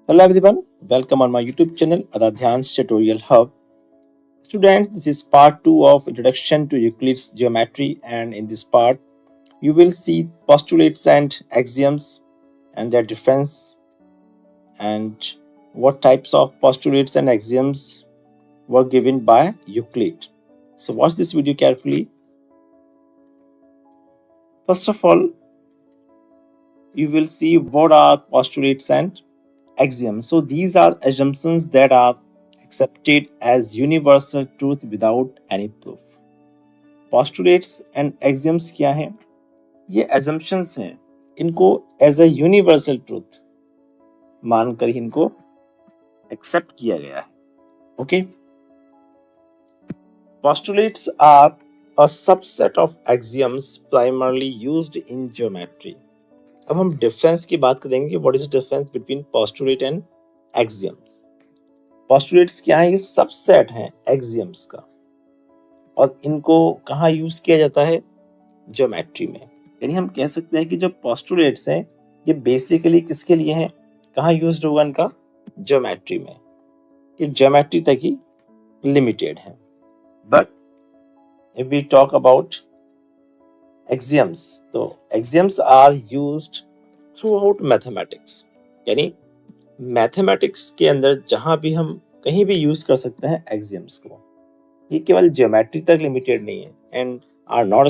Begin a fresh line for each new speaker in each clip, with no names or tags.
Hello everyone, welcome on my YouTube channel Adadhyan's Tutorial Hub. Students, this is part 2 of Introduction to Euclid's Geometry, and in this part you will see postulates and axioms and their difference and what types of postulates and axioms were given by Euclid. So watch this video carefully. First of all, you will see what are postulates and axioms. So these are assumptions that are accepted as universal truth without any proof. Postulates and axioms क्या हैं? ये assumptions हैं. इनको as a universal truth मानकर ही इनको accept किया गया है. Okay? Postulates are a subset of axioms primarily used in geometry. अब हम डिफरेंस की बात करेंगे. What is the difference between postulate and axioms? Postulates क्या है? ये सबसेट हैं एक्सियम्स का और इनको कहाँ यूज किया जाता है? ज्योमेट्री में. यानी हम कह सकते हैं कि जो पोस्टुलेट्स हैं ये बेसिकली किसके लिए हैं? कहाँ यूज्ड होगा इनका? ज्योमेट्री में. ये ज्योमेट्री तक ही लिमिटेड है. But if we talk about axioms, तो axioms are used throughout mathematics. यानी मैथमेटिक्स के अंदर जहां भी हम कहीं भी यूज कर सकते हैं एक्सियम्स को. ये केवल ज्योमेट्री तक लिमिटेड नहीं है and are not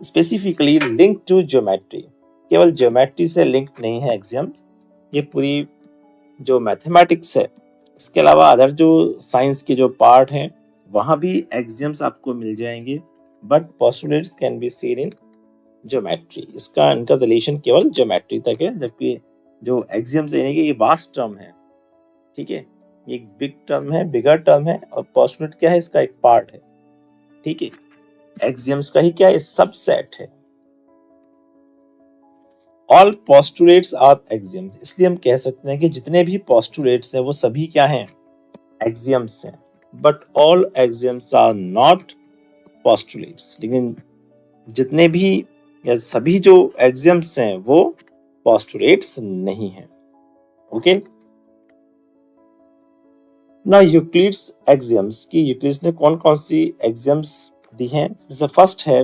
specifically link to geometry. केवल ज्योमेट्री से लिंक नहीं है एक्सियम्स. ये पूरी जो मैथमेटिक्स है इसके अलावा अदर जो साइंस के जो पार्ट हैं वहां भी एक्सियम्स आपको मिल जाएंगे. But postulates can be seen in geometry. इनका रिलेशन केवल ज्योमेट्री तक है, जबकि जो एक्सियम्स यानी कि ये वास्ट टर्म है. ठीक है, ये एक बिग टर्म है, बिगर टर्म है, और पोस्टुलेट क्या है? इसका एक पार्ट है. ठीक है, एक्सियम्स का ही क्या है? सबसेट है. All postulates are axioms. इसलिए हम कह सकते हैं कि जितने भी पोस्टुलेट्स हैं वो सभी क्या हैं? एक्सियम्स हैं. But all axioms are not postulates. लेकिन जितने भी या सभी जो एक्सियम्स हैं वो पोस्टुलेट्स नहीं हैं. ओके. ना यूक्लिड्स एक्सियम्स की यूक्लिड्स ने कौन कौन सी एक्सियम्स दी हैं? इसमें फर्स्ट है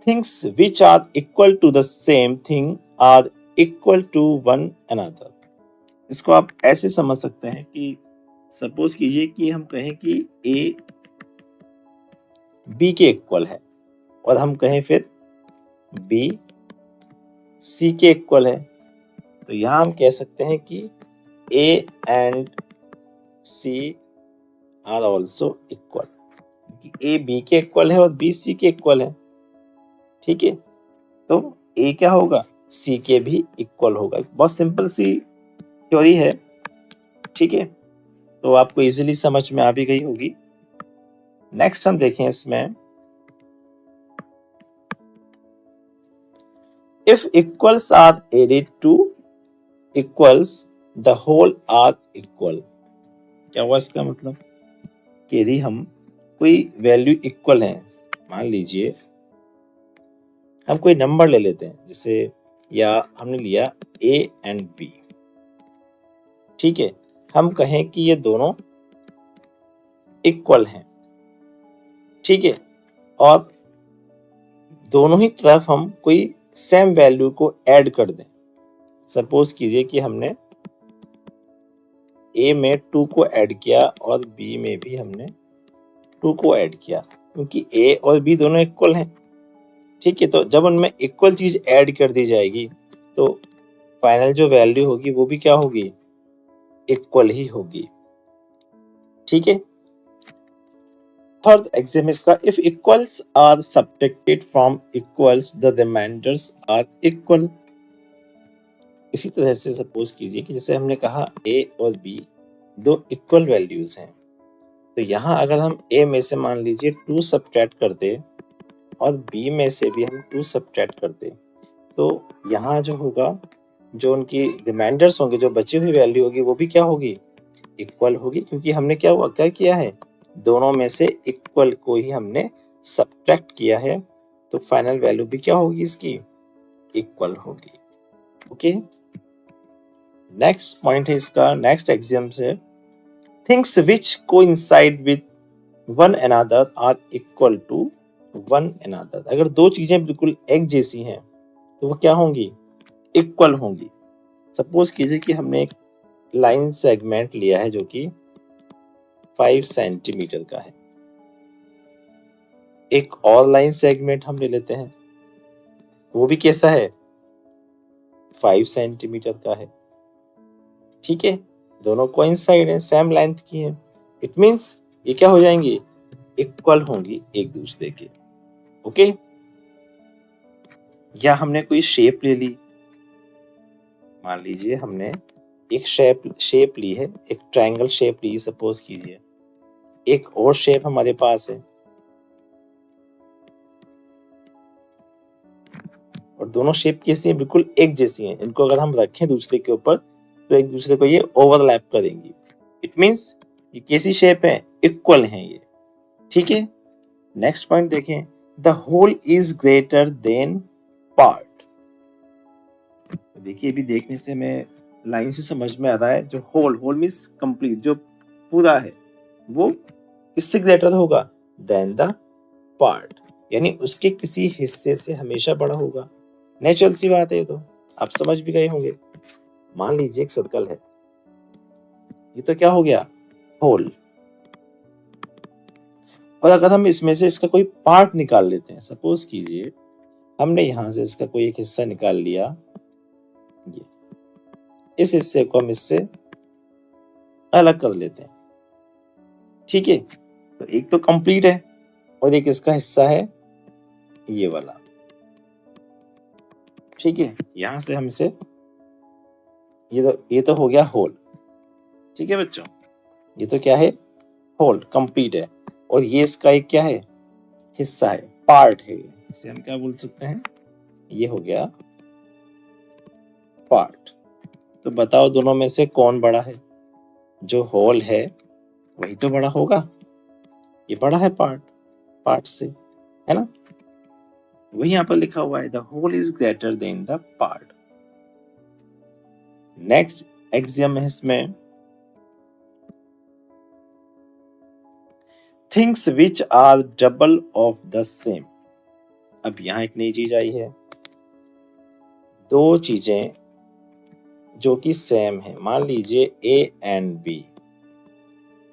things which are equal to the same thing are equal to one another. इसको आप ऐसे समझ सकते हैं कि सपोज कीजिए कि हम कहें कि ए बी के इक्वल है और हम कहें फिर बी सी के इक्वल है. तो यहां हम कह सकते हैं कि A and C are also equal. A B के इक्वल है और B C के इक्वल है. ठीक है, तो A क्या होगा? C के भी इक्वल होगा. बहुत सिंपल सी थ्योरी है. ठीक है, तो आपको इजीली समझ में आ भी गई होगी. नेक्स्ट हम देखें इसमें if equals are added to equals the whole are equal. क्या हुआ इसका मतलब? कि यदि हम कोई वैल्यू इक्वल है, मान लीजिए हम कोई नंबर ले लेते हैं, जैसे या हमने लिया a एंड b. ठीक है, हम कहें कि ये दोनों इक्वल हैं. ठीक है, और दोनों ही तरफ हम कोई सेम वैल्यू को ऐड कर दें. सपोज कीजिए कि हमने A में 2 को ऐड किया और B में भी हमने 2 को ऐड किया, क्योंकि A और B दोनों इक्वल हैं. ठीक है, तो जब उनमें इक्वल चीज ऐड कर दी जाएगी तो फाइनल जो वैल्यू होगी वो भी क्या होगी? इक्वल ही होगी. ठीक है. थर्ड एक्सियम इसका if equals are subtracted from equals the remainders are equal. इसी तरह से सपोज कीजिए कि जैसे हमने कहा A और B दो इक्वल वैल्यूज हैं, तो यहाँ अगर हम A में से मान लीजिए 2 सब्ट्रैक्ट कर दे और B में से भी हम 2 सब्ट्रैक्ट कर दे, तो यहाँ जो होगा, जो उनकी रिमाइंडर्स होंगे, जो बची हुई वैल्यू होगी वो भी क्या होगी? इक्वल होगी, क्योंकि हमने क्या किया है? दोनों में से इक्वल को ही हमने सब्ट्रैक्ट किया है, तो फाइनल वैल्यू भी क्या होगी इसकी? इक्वल होगी. ओके. नेक्स्ट पॉइंट है इसका, नेक्स्ट एग्जाम से, things which coincide with one another are equal to one another. अगर दो चीजें बिल्कुल एक जैसी हैं तो वो क्या होंगी, इक्वल होंगी। सपोज कीजिए कि हमने एक लाइन सेगमेंट लिया है जो कि 5 सेंटीमीटर का है, एक और लाइन सेगमेंट हम ले लेते हैं, वो भी कैसा है, 5 सेंटीमीटर का है। ठीक है, दोनों कोइंसाइड है, सेम लेंथ की है। इट मींस ये क्या हो जाएंगी, इक्वल होंगी एक दूसरे के। ओके, या हमने कोई शेप ले ली, मान लीजिए हमने एक शेप ली है, एक ट्रायंगल शेप ली, सपोज कीजिए। एक और शेप हमारे पास है और दोनों शेप कैसी हैं, बिल्कुल एक जैसी हैं। इनको अगर हम रखें दूसरे के ऊपर तो एक दूसरे को ये ओवरलैप करेंगी। इट मींस ये कैसी शेप है, इक्वल हैं ये। ठीक है, नेक्स्ट पॉइंट देखें, the whole is greater than part. देखिए अभी देखने से मैं लाइन से समझ में आ रहा है, जो होल मींस कंप्लीट, जो पूरा है, वो किससे ग्रेटर होगा, देन द पार्ट, यानी उसके किसी हिस्से से हमेशा बड़ा होगा। नेचुरल सी बात है, ये तो आप समझ भी गए होंगे। मान लीजिए एक सर्कल है, ये तो क्या हो गया, होल। और अगर हम इसमें से इसका कोई पार्ट निकाल लेते हैं, सपोज कीजिए हमने यहां से इसका कोई एक हिस्सा निकाल लिया, ये इस हिस्से को हम इससे अलग कर लेते हैं। ठीक है, तो एक तो कंप्लीट है और एक इसका हिस्सा है ये वाला। ठीक है, यहां से हम इसे, ये तो हो गया होल। ठीक है बच्चों, ये तो क्या है, होल कंप्लीट है, और ये इसका एक क्या है, हिस्सा है, पार्ट है। इसे हम क्या बोल सकते हैं, ये हो गया पार्ट। तो बताओ दोनों में से कौन बड़ा है, जो होल है वही तो बड़ा होगा, ये बड़ा है पार्ट से, है ना। वही यहां पर लिखा हुआ है, the whole is greater than the part. Next axiom है इसमें, things which are double of the same. अब यहां एक नई चीज आई है, दो चीजें जो कि सेम है, मान लीजिए ए एंड बी,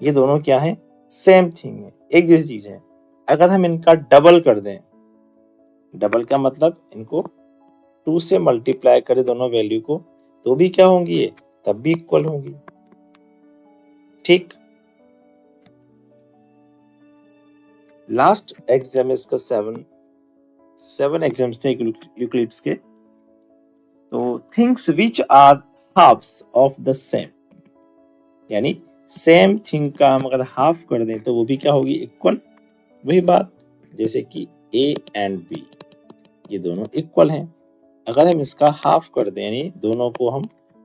ये दोनों क्या है, सेम थिंग है, एक जैसी चीज है। अगर हम इनका डबल कर दें, डबल का मतलब इनको 2 से मल्टीप्लाई करें दोनों वैल्यू को, तो भी क्या होंगी, ये तब भी इक्वल होंगी। ठीक, लास्ट एग्जाम इसका 7 एग्जाम्स थे यूक्लिड्स के। तो things which are halves of the same, यानी सेम थिंग का हम अगर हाफ कर दें तो वो भी क्या होगी, इक्वल। वही बात, जैसे कि ए एंड बी, ये दोनों इक्वल हैं। अगर हम इसका हाफ कर दें, यानी दोनों को हम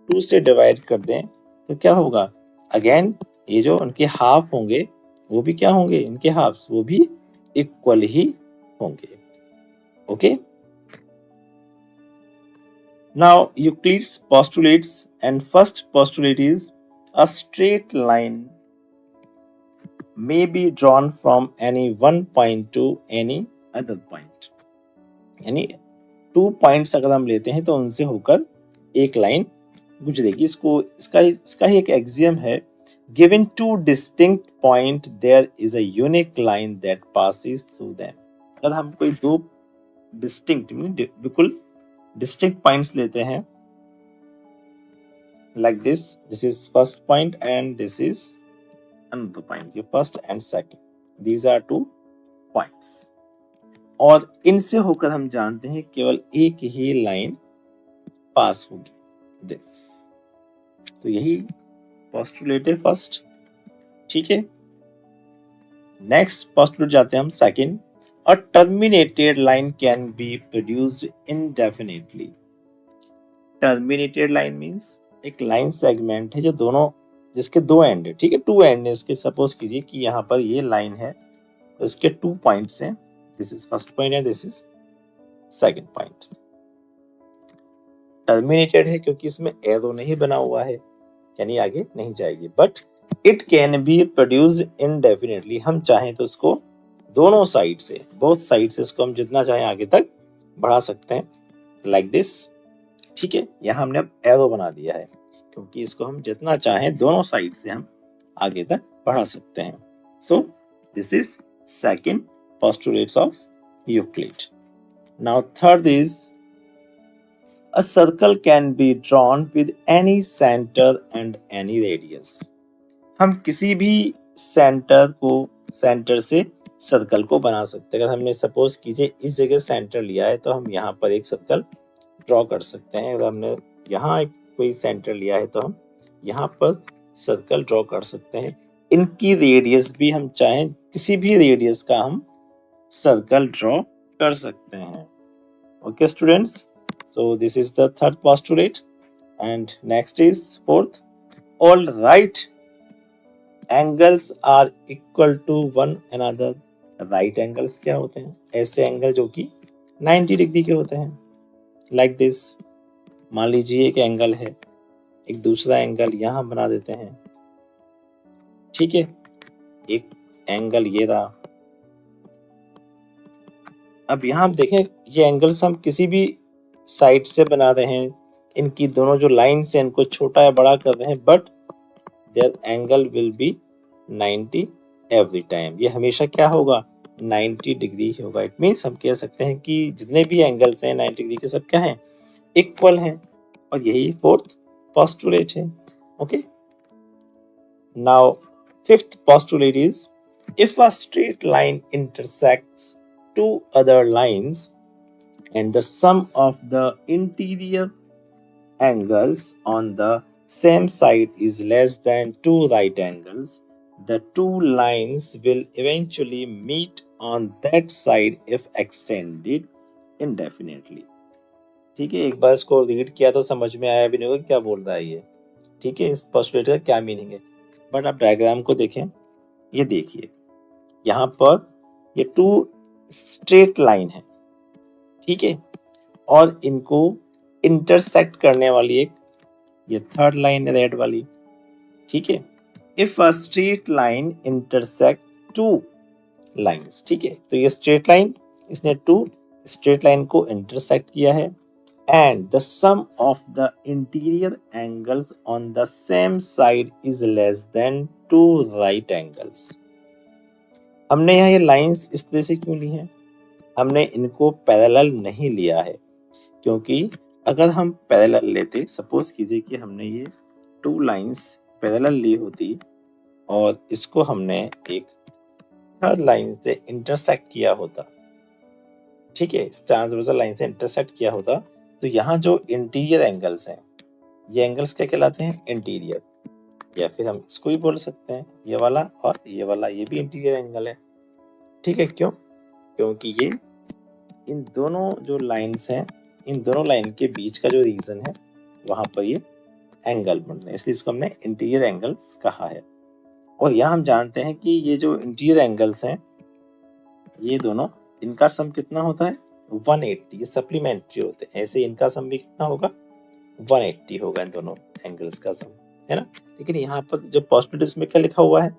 2 से डिवाइड कर दें, तो क्या होगा, अगेन ये जो उनके हाफ होंगे वो भी क्या होंगे, इनके हाफ्स वो भी इक्वल ही होंगे। Okay, now Euclid's postulates, and first postulate is a straight line may be drawn from any one point to any other point। यानी 2 पॉइंट्स अगर हम लेते हैं तो उनसे होकर एक लाइन गुजरेगी। इसका ही एक एक्सियम है, given 2 distinct point there is a unique line that passes through them। अगर हम कोई दो डिस्टिंक्ट बिल्कुल डिस्टिंक्ट पॉइंट्स लेते हैं, like this is first point and this is another point, ये first and second, these are 2 points, और इनसे होकर हम जानते हैं केवल एक ही लाइन पास होगी, this। तो यही पोस्टुलेट है फर्स्ट। ठीक है, नेक्स्ट पोस्टुलेट जाते हैं हम second, a terminated line can be produced indefinitely। Terminated line means एक लाइन सेगमेंट है जो दोनों, जिसके 2 एंड है। ठीक है, 2 एंड है इसके। सपोज कीजिए कि यहाँ पर ये लाइन है, तो इसके 2 पॉइंट्स हैं, this is first point and this is second point. Terminated है क्योंकि इसमें एरो नहीं बना हुआ है, यानी आगे नहीं जाएगी। But it can be produce indefinitely, हम चाहें तो उसको दोनों साइड से, बोथ साइड से इसको हम जितना चाहें आगे तक बढ़ा सकते हैं, लाइक दिस। ठीक है, यहाँ हमने अब एरो बना दिया है क्योंकि इसको हम जितना चाहें दोनों साइड से हम आगे तक बढ़ा सकते हैं। So this is second postulates of Euclid. Now third is a circle can be drawn with any center and any radius। हम किसी भी सेंटर से सर्कल को बना सकते हैं। अगर हमने सपोज कीजिए इस जगह सेंटर लिया है तो हम यहाँ पर एक सर्कल ड्रॉ कर सकते हैं। अगर हमने यहाँ कोई सेंटर लिया है तो हम यहाँ पर सर्कल ड्रॉ कर सकते हैं। इनकी रेडियस भी हम चाहें किसी भी रेडियस का हम सर्कल ड्रॉ कर सकते हैं। Okay students, so this is the third postulate, and next is fourth, all right angles are equal to one another। right angles क्या होते हैं? ऐसे एंगल जो कि 90 डिग्री के होते हैं, like this। मान लीजिए एक एंगल है, एक दूसरा एंगल यहाँ बना देते हैं। ठीक है, एक एंगल ये रहा। अब यहाँ आप देखें, ये एंगल्स हम किसी भी साइड से बना रहे हैं, इनकी दोनों जो लाइन्स हैं इनको छोटा या बड़ा कर रहे हैं, but their angle will be 90 every time. ये हमेशा क्या होगा? 90 डिग्री होगा। इट मीन्स हम कह सकते हैं कि जितने भी एंगल्स हैं 90 डिग्री के सब क्या हैं? इक्वल हैं। और यही फोर्थ पोस्टुलेट है। Okay, now fifth postulate is if a straight line intersects two other lines and the sum of the interior angles on the same side is less than two right angles, the two lines will eventually meet on that side if extended indefinitely। ठीक है, एक बार इसको read किया तो समझ में आया भी नहीं होगा क्या बोल रहा है ये। ठीक है, इस पोस्टुलेट का क्या मीनिंग है। बट आप डायग्राम को देखें, ये देखिए यहाँ पर ये टू स्ट्रेट लाइन है। ठीक है, और इनको इंटरसेक्ट करने वाली एक ये थर्ड लाइन है रेड वाली। ठीक है, if a straight line intersect two lines. ठीक है, तो ये स्ट्रेट लाइन, इसने टू स्ट्रेट लाइन को इंटरसेक्ट किया है, and the sum of the interior angles on the same side is less than two right angles. हमने यहाँ ये लाइंस इस तरह से क्यों ली हैं? हमने इनको पैरेलल नहीं लिया है, क्योंकि अगर हम पैरेलल लेते, सपोज कीजिए कि हमने ये टू लाइंस पैरेलल ली होती और इसको हमने एक थर्ड लाइन से इंटरसेक्ट किया होता। ठीक है, ट्रांसवर्सल लाइन से इंटरसेक्ट किया होता, तो यहाँ जो इंटीरियर एंगल्स हैं, ये एंगल्स क्या कहलाते हैं? इंटीरियर। या फिर हम इसको भी बोल सकते हैं ये वाला और ये वाला, ये भी इंटीरियर एंगल है। ठीक है, क्यों? क्योंकि ये इन दोनों जो लाइंस हैं, इन दोनों लाइन के बीच का जो रीजन है वहां पर ये एंगल बन रहे हैं, इसलिए इसको हमने इंटीरियर एंगल्स कहा है। और यहाँ हम जानते हैं कि ये जो इंटीरियर एंगल्स हैं, ये दोनों, इनका सम कितना होता है? 180। ये सप्लीमेंट्री होते हैं, ऐसे इनका सम भी कितना होगा? 180 होगा इन दोनों एंगल्स का सम, है ना। लेकिन यहाँ पर जो पोस्टुलेट में क्या लिखा हुआ है?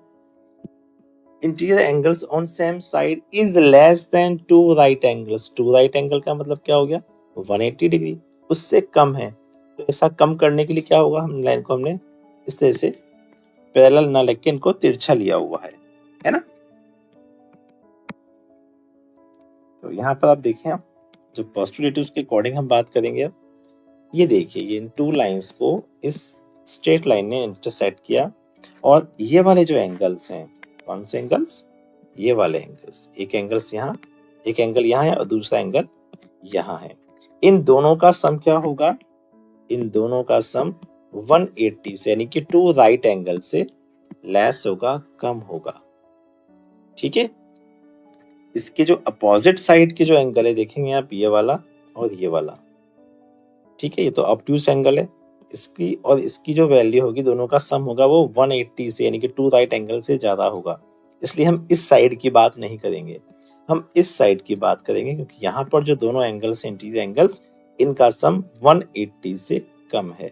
Interior angles on same side is less than two right angles. Two right angle का मतलब क्या हो गया? 180 डिग्री, उससे कम है। तो ऐसा कम करने के लिए क्या होगा? हम लाइन को हमने इस तरह से पैरेलल ना लेके इनको तिरछा लिया हुआ है ना। तो यहाँ पर आप देखें, आप जो पोस्टुलेट उसके अकॉर्डिंग हम बात करेंगे। अब ये देखिए, ये इन टू लाइंस को इस स्ट्रेट लाइन ने इंटरसेक्ट किया, और ये वाले जो एंगल्स हैं, कौन से एंगल्स? ये वाले एंगल्स। एक एंगल्स यहाँ, एक एंगल यहाँ है और दूसरा एंगल यहाँ है। इन दोनों का सम क्या होगा? इन दोनों का सम 180 से, यानी कि टू राइट एंगल से लेस होगा, कम होगा। ठीक है, इसके जो अपोजिट साइड के जो एंगल है, देखेंगे आप, ये वाला और ये वाला। ठीक है, ये तो ऑब्ट्यूस एंगल है, इसकी और इसकी जो वैल्यू होगी, दोनों का सम होगा वो 180 से, यानी कि टू राइट एंगल से ज्यादा होगा। इसलिए हम इस साइड की बात नहीं करेंगे, हम इस साइड की बात करेंगे, क्योंकि यहाँ पर जो दोनों एंगल्स हैं, इंटीरियर एंगल्स, इनका सम 180 से कम है।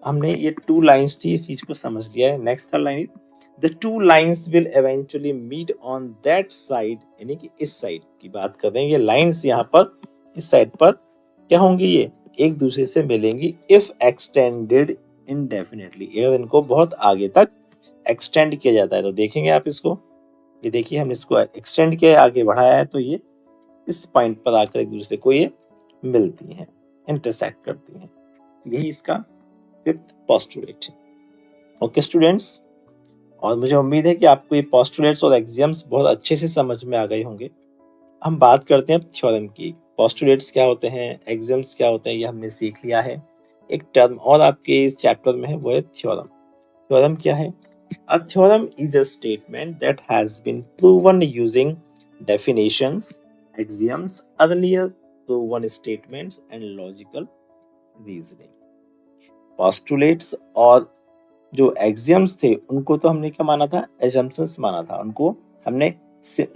हमने ये 2 लाइंस थी, इस चीज को समझ लिया है। Next third line is the 2 lines will eventually meet on that side, यानी कि इस साइड की बात कर रहे हैं। ये लाइंस यहाँ पर इस साइड पर क्या होंगी, ये एक दूसरे से मिलेंगी इफ एक्सटेंडेड इनडेफिनेटली, अगर इनको बहुत आगे तक एक्सटेंड किया जाता है। तो देखेंगे आप इसको, ये देखिए हमने इसको एक्सटेंड किया, आगे बढ़ाया है, तो ये इस पॉइंट पर आकर एक दूसरे को ये मिलती हैं, इंटरसेक्ट करती हैं। यही इसका फिफ्थ पोस्टुलेट है। ओके स्टूडेंट्स, और मुझे उम्मीद है कि आपको ये पोस्टुलेट्स और एक्सियम्स बहुत अच्छे से समझ में आ गए होंगे। हम बात करते हैं थ्योरम की। पोस्टुलेट्स क्या होते हैं, एक्सियम्स क्या होते हैं, ये हमने सीख लिया है। एक टर्म और आपके इस चैप्टर में है, वो है थ्योरम। थ्योरम क्या है? A theorem is a statement that has been proven using definitions, axioms, earlier proven statements and logical reasoning. Postulates और जो axioms थे उनको तो हमने क्या माना था, assumptions माना था। उनको हमने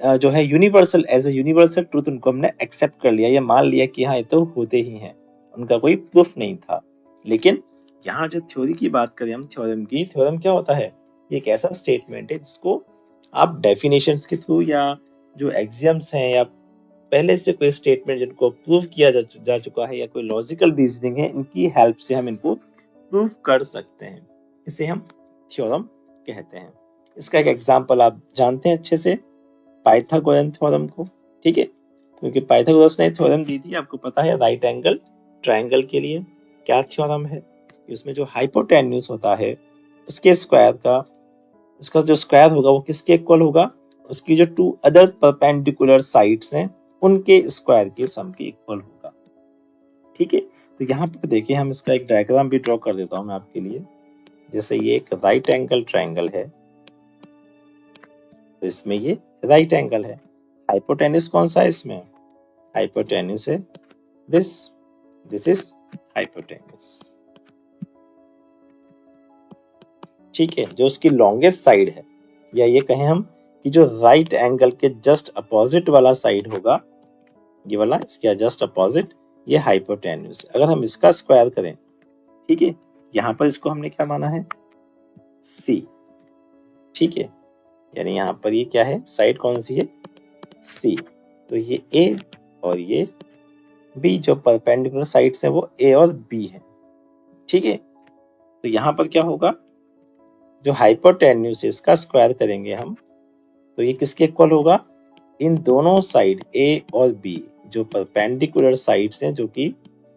जो है universal, as a universal truth उनको हमने एक्सेप्ट कर लिया, ये मान लिया कि हाँ ये तो होते ही हैं, उनका कोई प्रूफ नहीं था। लेकिन यहाँ जो थ्योरी की बात करें हम, थ्योरम की, थ्योरम क्या होता है, ये एक ऐसा स्टेटमेंट है जिसको आप डेफिनेशंस के थ्रू या जो एक्सियम्स हैं या पहले से कोई स्टेटमेंट जिनको प्रूव किया जा चुका है या कोई लॉजिकल रीजनिंग है, इनकी हेल्प से हम इनको प्रूव कर सकते हैं। इसे हम थ्योरम कहते हैं। इसका एक एग्जांपल आप जानते हैं अच्छे से, पाइथागोरन थ्योरम को, ठीक है, क्योंकि पाइथागोरस ने थ्योरम दी थी, आपको पता है, राइट एंगल ट्रायंगल के लिए क्या थ्योरम है, उसमें जो हाइपोटेन्यूज होता है उसके स्क्वायर का, उसका जो स्क्वायर होगा वो किसके इक्वल होगा, उसकी जो 2 अदर परपेंडिकुलर साइड्स हैं उनके स्क्वायर के सम के इक्वल होगा। ठीक है, तो यहाँ पर देखिए हम इसका एक डायग्राम भी ड्रॉ कर देता हूँ मैं आपके लिए। जैसे ये एक राइट एंगल ट्रायंगल है, तो इसमें ये राइट एंगल है। हाइपोटेन्यूज कौन सा है इसमें, हाइपोटेन्यूज है दिस इज हाइपोटेन्यूज। ठीक है, जो उसकी लॉन्गेस्ट साइड है, या ये कहें हम कि जो राइट एंगल के जस्ट अपोजिट वाला साइड होगा, ये वाला इसके जस्ट अपोजिट, ये हाइपोटेन्यूज। अगर हम इसका स्क्वायर करें, ठीक है, यहाँ पर इसको हमने क्या माना है, C, ठीक है, यानी यहाँ पर ये क्या है, साइड कौन सी है, C। तो ये A और ये B, जो परपेंडिकुलर साइड्स हैं वो A और B है। ठीक है, तो यहाँ पर क्या होगा, जो हाइपोटेन्यूज है इसका स्क्वायर करेंगे हम, तो ये किसके इक्वल होगा, इन दोनों साइड A और B जो परपेंडिकुलर साइड्स हैं, जो कि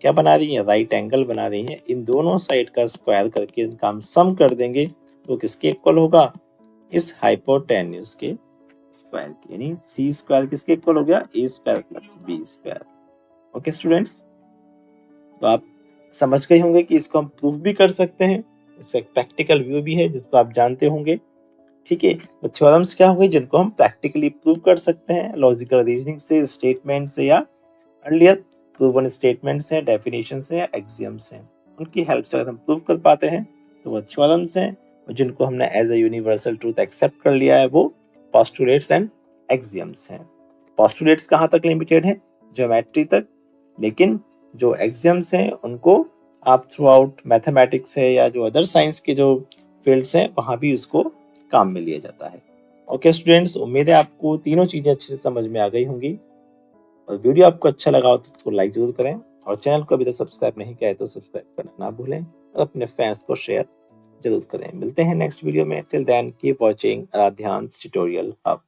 क्या बना रही हैं, राइट एंगल बना रही हैं, इन दोनों साइड का स्क्वायर करके इनका हम सम कर देंगे, तो किसके इक्वल होगा, इस हाइपोटेन्यूज के स्क्वायर के, यानी C स्क्वायर किसके इक्वल हो गया, A square plus B square. Okay students, तो आप समझ गए होंगे कि इसको हम प्रूफ भी कर सकते हैं, इसका एक प्रैक्टिकल व्यू भी है जिसको आप जानते होंगे। ठीक है, तो थ्योरम्स क्या होंगे जिनको हम प्रैक्टिकली प्रूव कर सकते हैं, लॉजिकल रीजनिंग से, स्टेटमेंट से, या अर्लियर प्रूवन स्टेटमेंट से, डेफिनेशन से, या एक्सियम्स से, उनकी हेल्प से अगर हम प्रूव कर पाते हैं तो वो थ्योरम्स हैं, और जिनको हमने as a universal truth accept कर लिया है वो पोस्टुलेट्स एंड एक्सियम्स हैं। पोस्टुलेट्स कहाँ तक लिमिटेड है, ज्योमेट्री तक, लेकिन जो एक्सियम्स हैं उनको आप थ्रू आउट मैथमेटिक्स है या जो अदर साइंस के जो फील्ड्स हैं वहाँ भी उसको काम में लिया जाता है। ओके स्टूडेंट्स, उम्मीद है आपको तीनों चीजें अच्छे से समझ में आ गई होंगी, और वीडियो आपको अच्छा लगा हो तो उसको लाइक जरूर करें, और चैनल को अभी तक सब्सक्राइब नहीं किया है तो सब्सक्राइब करना ना भूलें, और अपने फ्रेंड्स को शेयर जरूर करें। मिलते हैं नेक्स्ट वीडियो में, till then keep watching Aaradhya's tutorial hub.